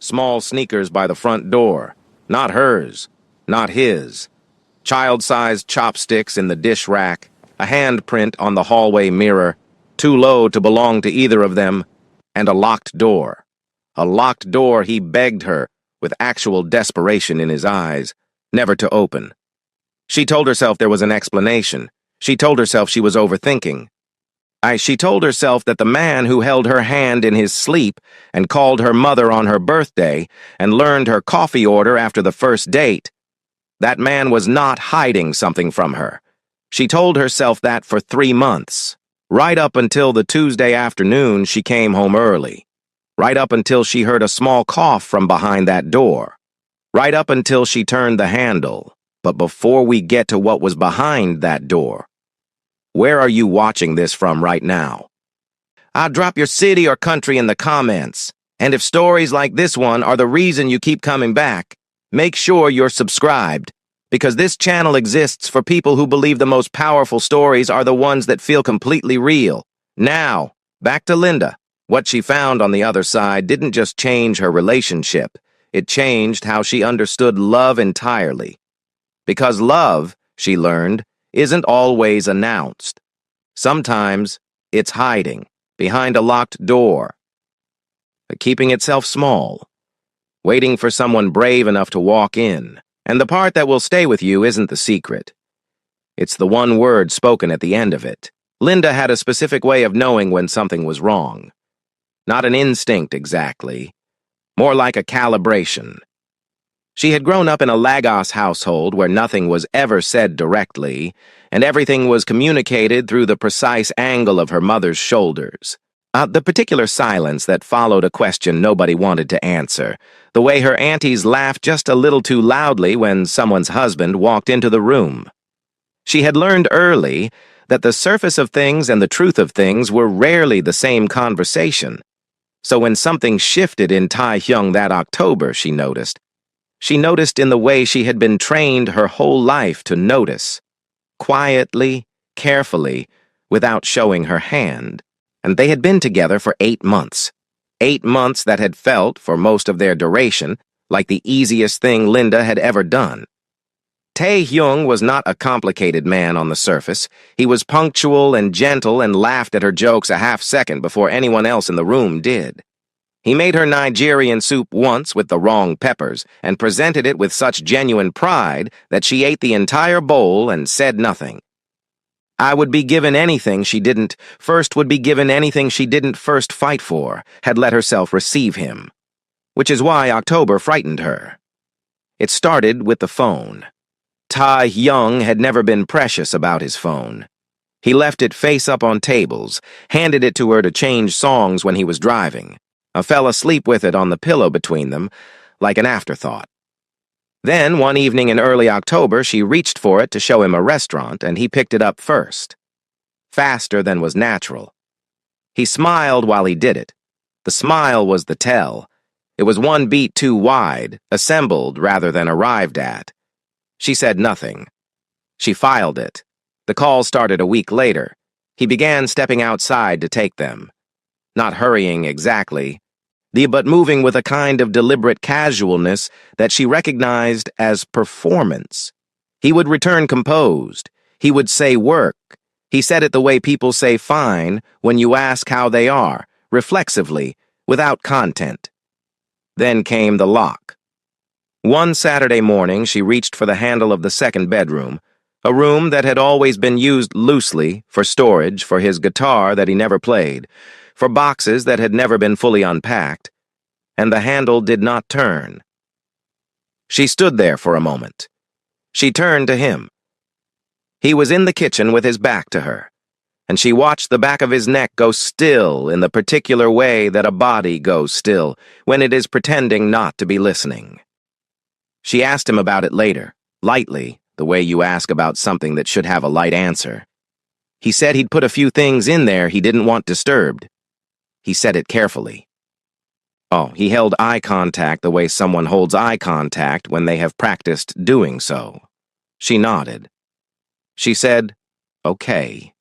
Small sneakers by the front door. Not hers. Not his. Child-sized chopsticks in the dish rack. A handprint on the hallway mirror. Too low to belong to either of them. And a locked door. A locked door he begged her, with actual desperation in his eyes, never to open. She told herself there was an explanation. She told herself she was overthinking. She told herself that the man who held her hand in his sleep and called her mother on her birthday and learned her coffee order after the first date, that man was not hiding something from her. She told herself that for 3 months, right up until the Tuesday afternoon she came home early, right up until she heard a small cough from behind that door, right up until she turned the handle. But before we get to what was behind that door, where are you watching this from right now? Drop your city or country in the comments. And if stories like this one are the reason you keep coming back, make sure you're subscribed, because this channel exists for people who believe the most powerful stories are the ones that feel completely real. Now, back to Linda. What she found on the other side didn't just change her relationship. It changed how she understood love entirely. Because love, she learned, isn't always announced. Sometimes it's hiding behind a locked door, keeping itself small, waiting for someone brave enough to walk in. And the part that will stay with you isn't the secret. It's the one word spoken at the end of it. Linda had a specific way of knowing when something was wrong. Not an instinct exactly, more like a calibration. She had grown up in a Lagos household where nothing was ever said directly, and everything was communicated through the precise angle of her mother's shoulders. The particular silence that followed a question nobody wanted to answer, the way her aunties laughed just a little too loudly when someone's husband walked into the room. She had learned early that the surface of things and the truth of things were rarely the same conversation. So when something shifted in Taehyung that October, she noticed in the way she had been trained her whole life to notice, quietly, carefully, without showing her hand. And they had been together for 8 months. 8 months that had felt, for most of their duration, like the easiest thing Linda had ever done. Taehyung was not a complicated man on the surface. He was punctual and gentle and laughed at her jokes a half-second before anyone else in the room did. He made her Nigerian soup once with the wrong peppers and presented it with such genuine pride that she ate the entire bowl and said nothing. Would be given anything she didn't first fight for, had let herself receive him. Which is why October frightened her. It started with the phone. Taehyung had never been precious about his phone. He left it face up on tables, handed it to her to change songs when he was driving. Fell asleep with it on the pillow between them, like an afterthought. Then, one evening in early October, she reached for it to show him a restaurant, and he picked it up first. Faster than was natural. He smiled while he did it. The smile was the tell. It was one beat too wide, assembled rather than arrived at. She said nothing. She filed it. The call started a week later. He began stepping outside to take them. Not hurrying exactly, but moving with a kind of deliberate casualness that she recognized as performance. He would return composed. He would say work. He said it the way people say fine when you ask how they are, reflexively, without content. Then came the lock. One Saturday morning, she reached for the handle of the second bedroom, a room that had always been used loosely for storage for his guitar that he never played, for boxes that had never been fully unpacked, and the handle did not turn. She stood there for a moment. She turned to him. He was in the kitchen with his back to her, and she watched the back of his neck go still in the particular way that a body goes still when it is pretending not to be listening. She asked him about it later, lightly, the way you ask about something that should have a light answer. He said he'd put a few things in there he didn't want disturbed. He said it carefully. He held eye contact the way someone holds eye contact when they have practiced doing so. She nodded. She said, "Okay."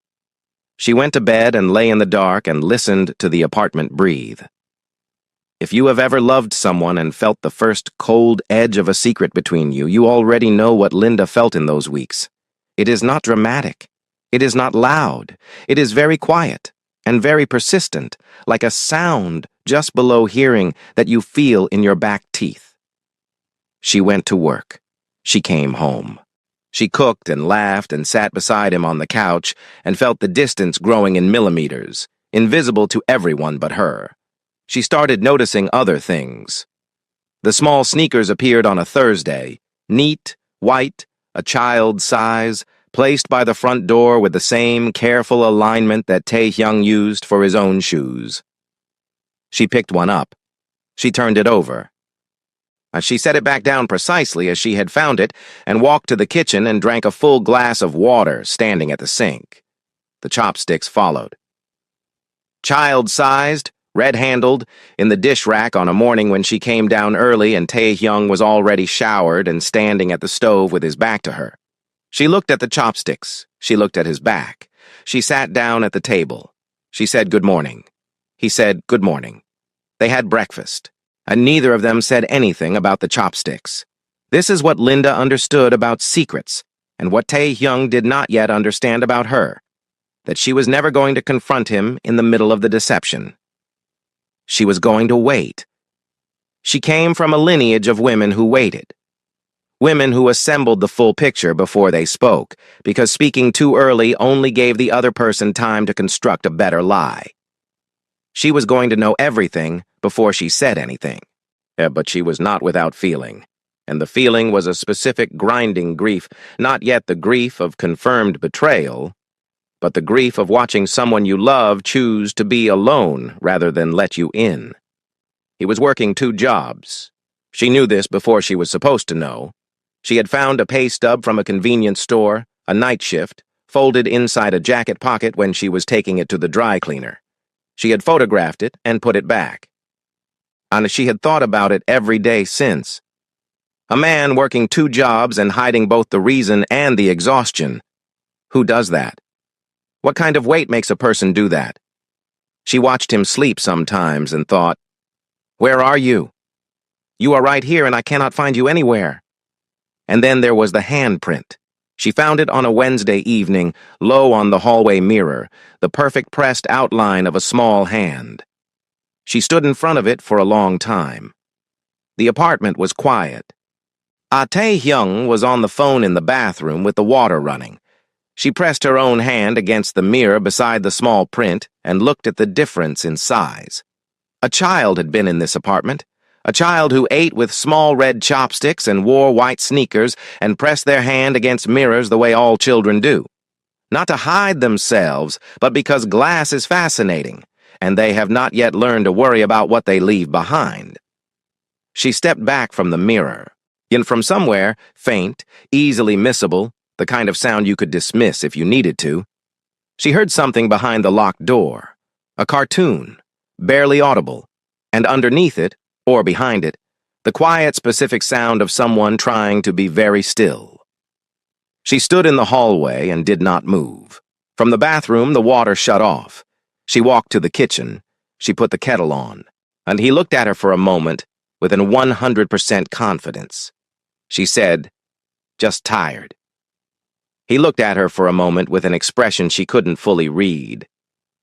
She went to bed and lay in the dark and listened to the apartment breathe. If you have ever loved someone and felt the first cold edge of a secret between you, you already know what Linda felt in those weeks. It is not dramatic. It is not loud. It is very quiet and very persistent, like a sound just below hearing that you feel in your back teeth. She went to work. She came home. She cooked and laughed and sat beside him on the couch and felt the distance growing in millimeters, invisible to everyone but her. She started noticing other things. The small sneakers appeared on a Thursday, neat, white, a child's size, placed by the front door with the same careful alignment that Tae-hyung used for his own shoes. She picked one up. She turned it over. She set it back down precisely as she had found it and walked to the kitchen and drank a full glass of water standing at the sink. The chopsticks followed. Child-sized, red-handled, in the dish rack on a morning when she came down early and Tae-hyung was already showered and standing at the stove with his back to her. She looked at the chopsticks. She looked at his back. She sat down at the table. She said good morning. He said good morning. They had breakfast, and neither of them said anything about the chopsticks. This is what Linda understood about secrets, and what Tae-hyung did not yet understand about her, that she was never going to confront him in the middle of the deception. She was going to wait. She came from a lineage of women who waited. Women who assembled the full picture before they spoke, because speaking too early only gave the other person time to construct a better lie. She was going to know everything before she said anything. But she was not without feeling, and the feeling was a specific grinding grief, not yet the grief of confirmed betrayal, but the grief of watching someone you love choose to be alone rather than let you in. He was working 2 jobs. She knew this before she was supposed to know. She had found a pay stub from a convenience store, a night shift, folded inside a jacket pocket when she was taking it to the dry cleaner. She had photographed it and put it back. And she had thought about it every day since. A man working 2 jobs and hiding both the reason and the exhaustion. Who does that? What kind of weight makes a person do that? She watched him sleep sometimes and thought, "Where are you? You are right here and I cannot find you anywhere." And then there was the handprint. She found it on a Wednesday evening, low on the hallway mirror, the perfect pressed outline of a small hand. She stood in front of it for a long time. The apartment was quiet. Tae-hyung was on the phone in the bathroom with the water running. She pressed her own hand against the mirror beside the small print and looked at the difference in size. A child had been in this apartment. A child who ate with small red chopsticks and wore white sneakers and pressed their hand against mirrors the way all children do. Not to hide themselves, but because glass is fascinating, and they have not yet learned to worry about what they leave behind. She stepped back from the mirror, and from somewhere, faint, easily missable, the kind of sound you could dismiss if you needed to, she heard something behind the locked door, a cartoon, barely audible, and underneath it, or behind it, the quiet, specific sound of someone trying to be very still. She stood in the hallway and did not move. From the bathroom, the water shut off. She walked to the kitchen. She put the kettle on, and he looked at her for a moment with an 100% confidence. She said, "Just tired." He looked at her for a moment with an expression she couldn't fully read,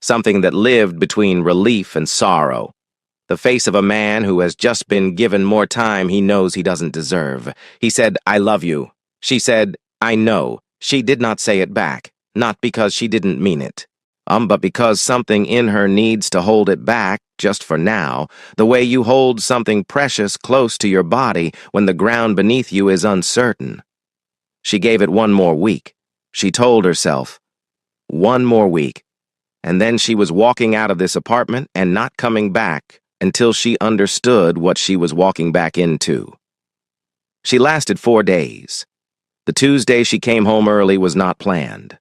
something that lived between relief and sorrow. The face of a man who has just been given more time he knows he doesn't deserve. He said, "I love you." She said, "I know." She did not say it back, not because she didn't mean it, but because something in her needs to hold it back, just for now, the way you hold something precious close to your body when the ground beneath you is uncertain. She gave it 1 more week. She told herself, 1 more week, and then she was walking out of this apartment and not coming back until she understood what she was walking back into. She lasted 4 days. The Tuesday she came home early was not planned.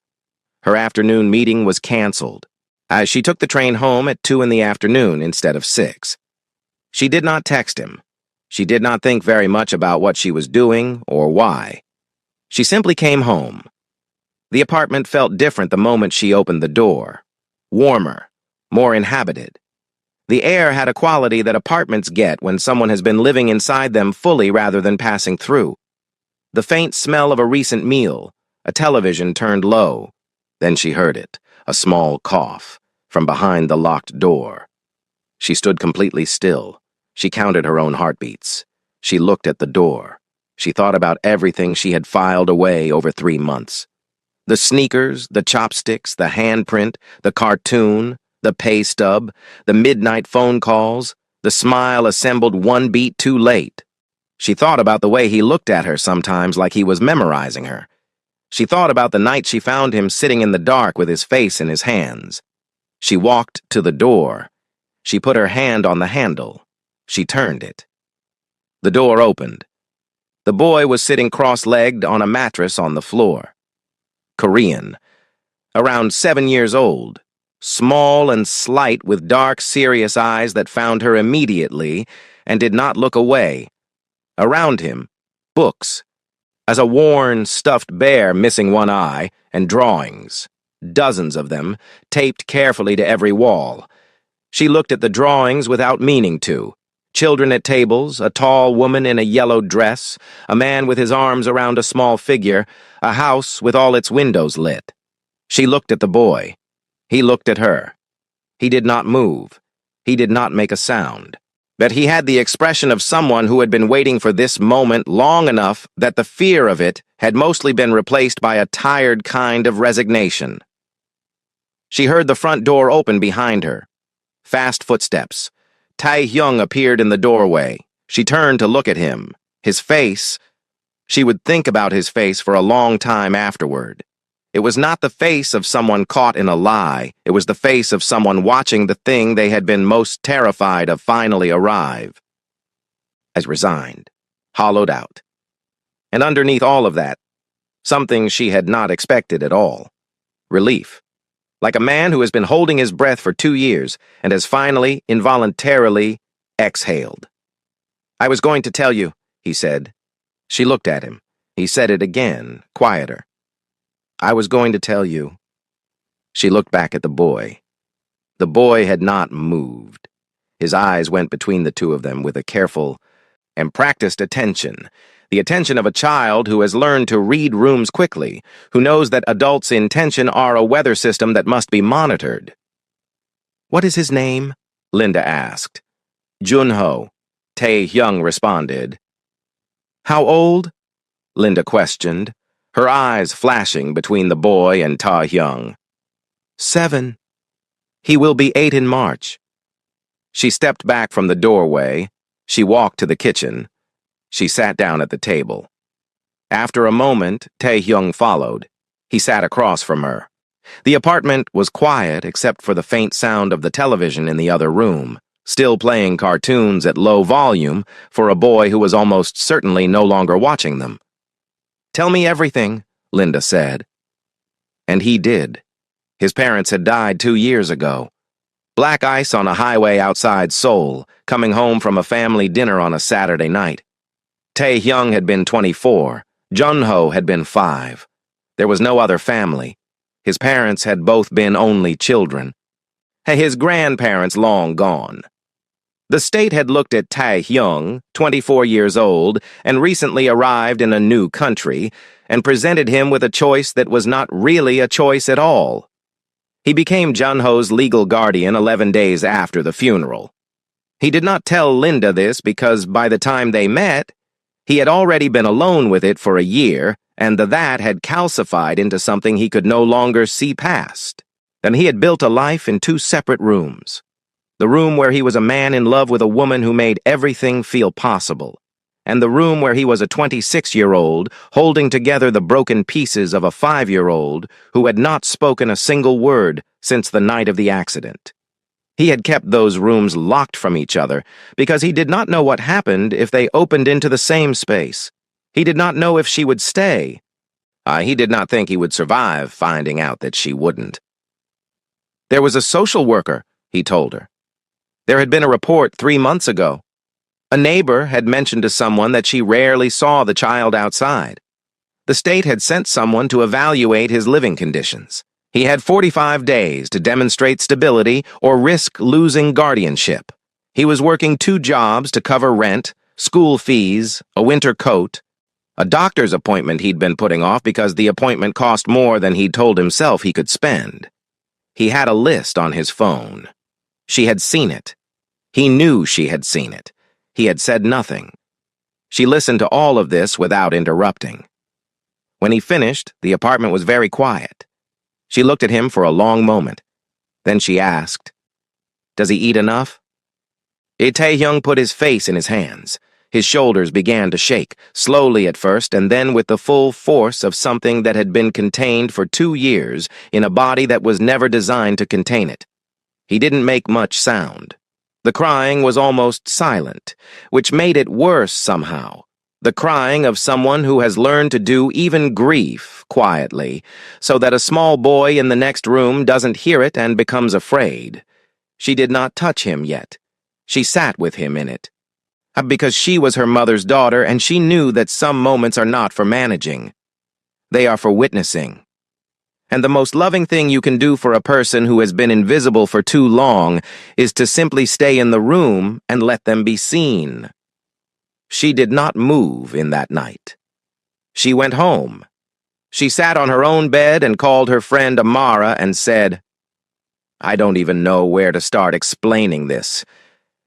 Her afternoon meeting was canceled, as she took the train home at 2 in the afternoon instead of 6. She did not text him. She did not think very much about what she was doing or why. She simply came home. The apartment felt different the moment she opened the door. Warmer, more inhabited. The air had a quality that apartments get when someone has been living inside them fully rather than passing through. The faint smell of a recent meal, a television turned low. Then she heard it, a small cough, from behind the locked door. She stood completely still. She counted her own heartbeats. She looked at the door. She thought about everything she had filed away over 3 months. The sneakers, the chopsticks, the handprint, the cartoon, the pay stub, the midnight phone calls, the smile assembled 1 beat too late. She thought about the way he looked at her sometimes like he was memorizing her. She thought about the night she found him sitting in the dark with his face in his hands. She walked to the door. She put her hand on the handle. She turned it. The door opened. The boy was sitting cross-legged on a mattress on the floor. Korean, around 7 years old, small and slight with dark, serious eyes that found her immediately and did not look away. Around him, books, as a worn, stuffed bear missing one eye, and drawings, dozens of them, taped carefully to every wall. She looked at the drawings without meaning to. Children at tables, a tall woman in a yellow dress, a man with his arms around a small figure, a house with all its windows lit. She looked at the boy. He looked at her. He did not move. He did not make a sound. But he had the expression of someone who had been waiting for this moment long enough that the fear of it had mostly been replaced by a tired kind of resignation. She heard the front door open behind her. Fast footsteps. Tae-hyung appeared in the doorway. She turned to look at him. His face. She would think about his face for a long time afterward. It was not the face of someone caught in a lie. It was the face of someone watching the thing they had been most terrified of finally arrive. As resigned, hollowed out. And underneath all of that, something she had not expected at all. Relief. Like a man who has been holding his breath for 2 years and has finally, involuntarily, exhaled. "I was going to tell you," he said. She looked at him. He said it again, quieter. "I was going to tell you." She looked back at the boy. The boy had not moved. His eyes went between the two of them with a careful and practiced attention, the attention of a child who has learned to read rooms quickly, who knows that adults in tension are a weather system that must be monitored. "What is his name?" Linda asked. "Junho," Tae-hyung responded. "How old?" Linda questioned, her eyes flashing between the boy and Tae-hyung. "7. He will be 8 in March." She stepped back from the doorway. She walked to the kitchen. She sat down at the table. After a moment, Tae-hyung followed. He sat across from her. The apartment was quiet except for the faint sound of the television in the other room, still playing cartoons at low volume for a boy who was almost certainly no longer watching them. "Tell me everything," Linda said. And he did. His parents had died 2 years ago. Black ice on a highway outside Seoul, coming home from a family dinner on a Saturday night. Tae-hyung had been 24. Junho had been 5. There was no other family. His parents had both been only children. His grandparents long gone. The state had looked at Tae-hyung, 24 years old, and recently arrived in a new country, and presented him with a choice that was not really a choice at all. He became Junho's legal guardian 11 days after the funeral. He did not tell Linda this because by the time they met, he had already been alone with it for a year, and that had calcified into something he could no longer see past. Then he had built a life in 2 separate rooms. The room where he was a man in love with a woman who made everything feel possible, and the room where he was a 26-year-old holding together the broken pieces of a 5-year-old who had not spoken a single word since the night of the accident. He had kept those rooms locked from each other because he did not know what happened if they opened into the same space. He did not know if she would stay. He did not think he would survive finding out that she wouldn't. "There was a social worker," he told her. "There had been a report 3 months ago. A neighbor had mentioned to someone that she rarely saw the child outside. The state had sent someone to evaluate his living conditions. He had 45 days to demonstrate stability or risk losing guardianship. He was working 2 jobs to cover rent, school fees, a winter coat, a doctor's appointment he'd been putting off because the appointment cost more than he'd told himself he could spend. He had a list on his phone. She had seen it. He knew she had seen it. He had said nothing. She listened to all of this without interrupting. When he finished, the apartment was very quiet. She looked at him for a long moment. Then she asked, "Does he eat enough?" Tae-hyung put his face in his hands. His shoulders began to shake, slowly at first, and then with the full force of something that had been contained for 2 years in a body that was never designed to contain it. He didn't make much sound. The crying was almost silent, which made it worse somehow. The crying of someone who has learned to do even grief quietly, so that a small boy in the next room doesn't hear it and becomes afraid. She did not touch him yet. She sat with him in it. Because she was her mother's daughter, and she knew that some moments are not for managing. They are for witnessing. And the most loving thing you can do for a person who has been invisible for too long is to simply stay in the room and let them be seen. She did not move in that night. She went home. She sat on her own bed and called her friend Amara and said, "I don't even know where to start explaining this."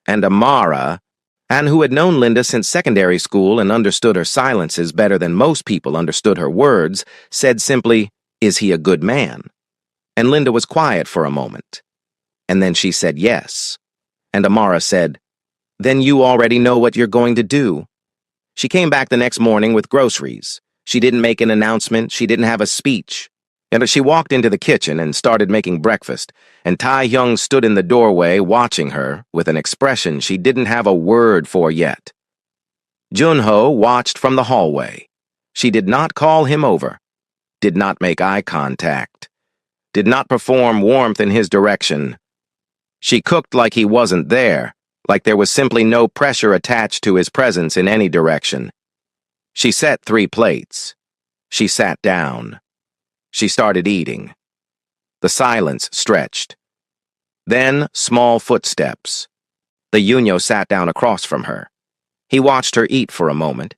And Amara, and who had known Linda since secondary school and understood her silences better than most people understood her words, said simply, "Is he a good man?" And Linda was quiet for a moment. And then she said yes. And Amara said, "Then you already know what you're going to do." She came back the next morning with groceries. She didn't make an announcement. She didn't have a speech. And she walked into the kitchen and started making breakfast, and Tae-hyung stood in the doorway watching her with an expression she didn't have a word for yet. Junho watched from the hallway. She did not call him over, did not make eye contact, did not perform warmth in his direction. She cooked like he wasn't there, like there was simply no pressure attached to his presence in any direction. She set 3 plates. She sat down. She started eating. The silence stretched. Then, small footsteps. The Yunyo sat down across from her. He watched her eat for a moment.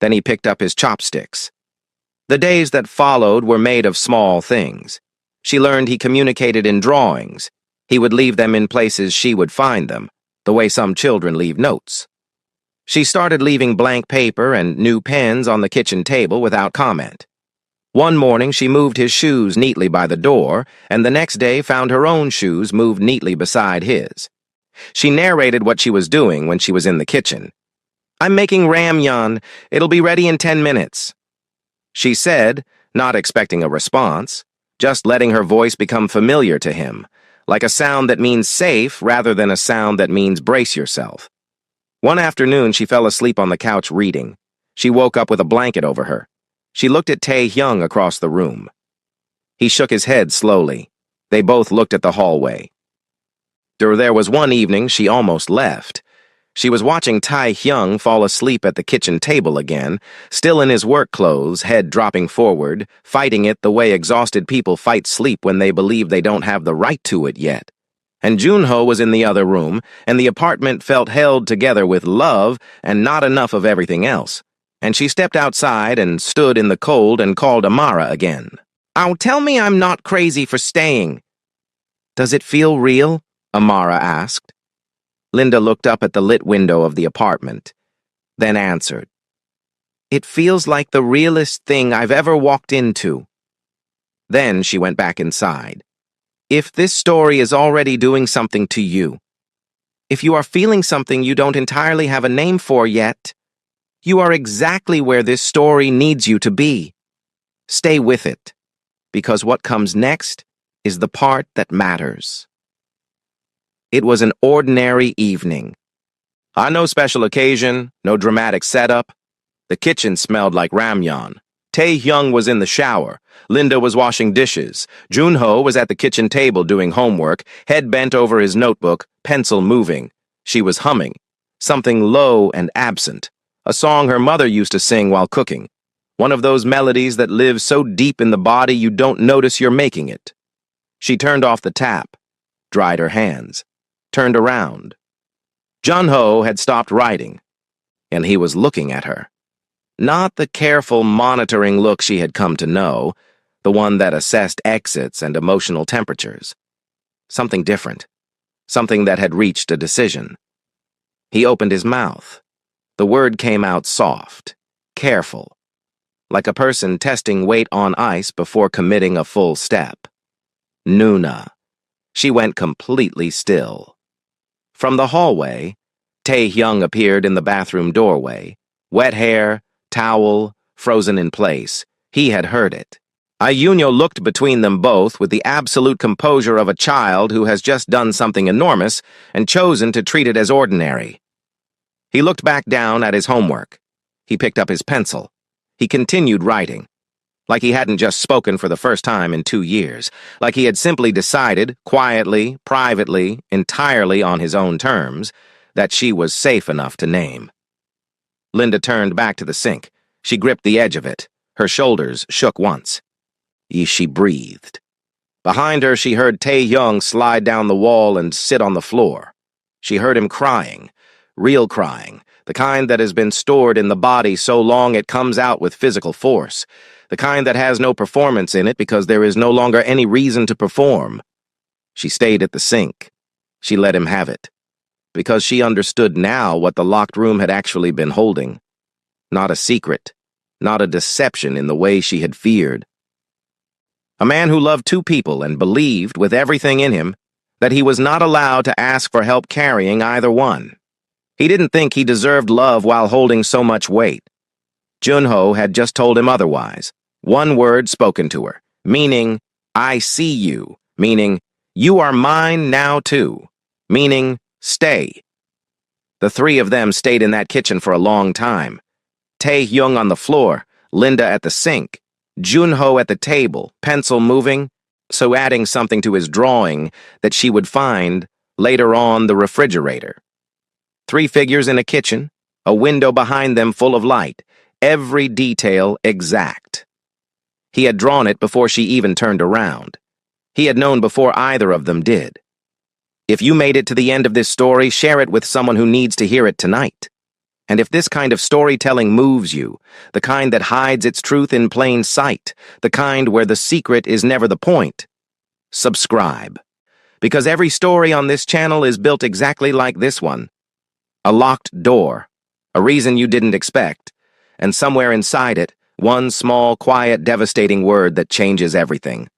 Then he picked up his chopsticks. The days that followed were made of small things. She learned he communicated in drawings. He would leave them in places she would find them, the way some children leave notes. She started leaving blank paper and new pens on the kitchen table without comment. One morning she moved his shoes neatly by the door, and the next day found her own shoes moved neatly beside his. She narrated what she was doing when she was in the kitchen. "I'm making ramyeon. It'll be ready in 10 minutes. She said, not expecting a response, just letting her voice become familiar to him, like a sound that means safe rather than a sound that means brace yourself. One afternoon she fell asleep on the couch reading. She woke up with a blanket over her. She looked at Tae-hyung across the room. He shook his head slowly. They both looked at the hallway. There was one evening she almost left. She was watching Tae-hyung fall asleep at the kitchen table again, still in his work clothes, head dropping forward, fighting it the way exhausted people fight sleep when they believe they don't have the right to it yet. And Junho was in the other room, and the apartment felt held together with love and not enough of everything else. And she stepped outside and stood in the cold and called Amara again. "Oh, tell me I'm not crazy for staying." "Does it feel real?" Amara asked. Linda looked up at the lit window of the apartment, then answered, "It feels like the realest thing I've ever walked into." Then she went back inside. "If this story is already doing something to you, if you are feeling something you don't entirely have a name for yet, you are exactly where this story needs you to be. Stay with it, because what comes next is the part that matters." It was an ordinary evening. On no special occasion, no dramatic setup. The kitchen smelled like ramyeon. Tae-hyung was in the shower. Linda was washing dishes. Junho was at the kitchen table doing homework, head bent over his notebook, pencil moving. She was humming, something low and absent, a song her mother used to sing while cooking. One of those melodies that live so deep in the body you don't notice you're making it. She turned off the tap, dried her hands, turned around. Junho had stopped writing, and he was looking at her. Not the careful, monitoring look she had come to know, the one that assessed exits and emotional temperatures. Something different. Something that had reached a decision. He opened his mouth. The word came out soft, careful, like a person testing weight on ice before committing a full step. Nuna. She went completely still. From the hallway, Tae-hyung appeared in the bathroom doorway. Wet hair, towel, frozen in place. He had heard it. Ayunyo looked between them both with the absolute composure of a child who has just done something enormous and chosen to treat it as ordinary. He looked back down at his homework. He picked up his pencil. He continued writing. Like he hadn't just spoken for the first time in 2 years. Like he had simply decided, quietly, privately, entirely on his own terms, that she was safe enough to name. Linda turned back to the sink. She gripped the edge of it. Her shoulders shook once. She breathed. Behind her, she heard Tae-hyung slide down the wall and sit on the floor. She heard him crying. Real crying. The kind that has been stored in the body so long it comes out with physical force. The kind that has no performance in it because there is no longer any reason to perform. She stayed at the sink. She let him have it. Because she understood now what the locked room had actually been holding. Not a secret. Not a deception in the way she had feared. A man who loved 2 people and believed, with everything in him, that he was not allowed to ask for help carrying either one. He didn't think he deserved love while holding so much weight. Junho had just told him otherwise. One word spoken to her, meaning, I see you, meaning, you are mine now too, meaning, stay. The 3 of them stayed in that kitchen for a long time. Tae-hyung on the floor, Linda at the sink, Junho at the table, pencil moving, so adding something to his drawing that she would find, later on, the refrigerator. 3 figures in a kitchen, a window behind them full of light, every detail exact. He had drawn it before she even turned around. He had known before either of them did. If you made it to the end of this story, share it with someone who needs to hear it tonight. And if this kind of storytelling moves you, the kind that hides its truth in plain sight, the kind where the secret is never the point, subscribe. Because every story on this channel is built exactly like this one. A locked door, a reason you didn't expect, and somewhere inside it, one small, quiet, devastating word that changes everything.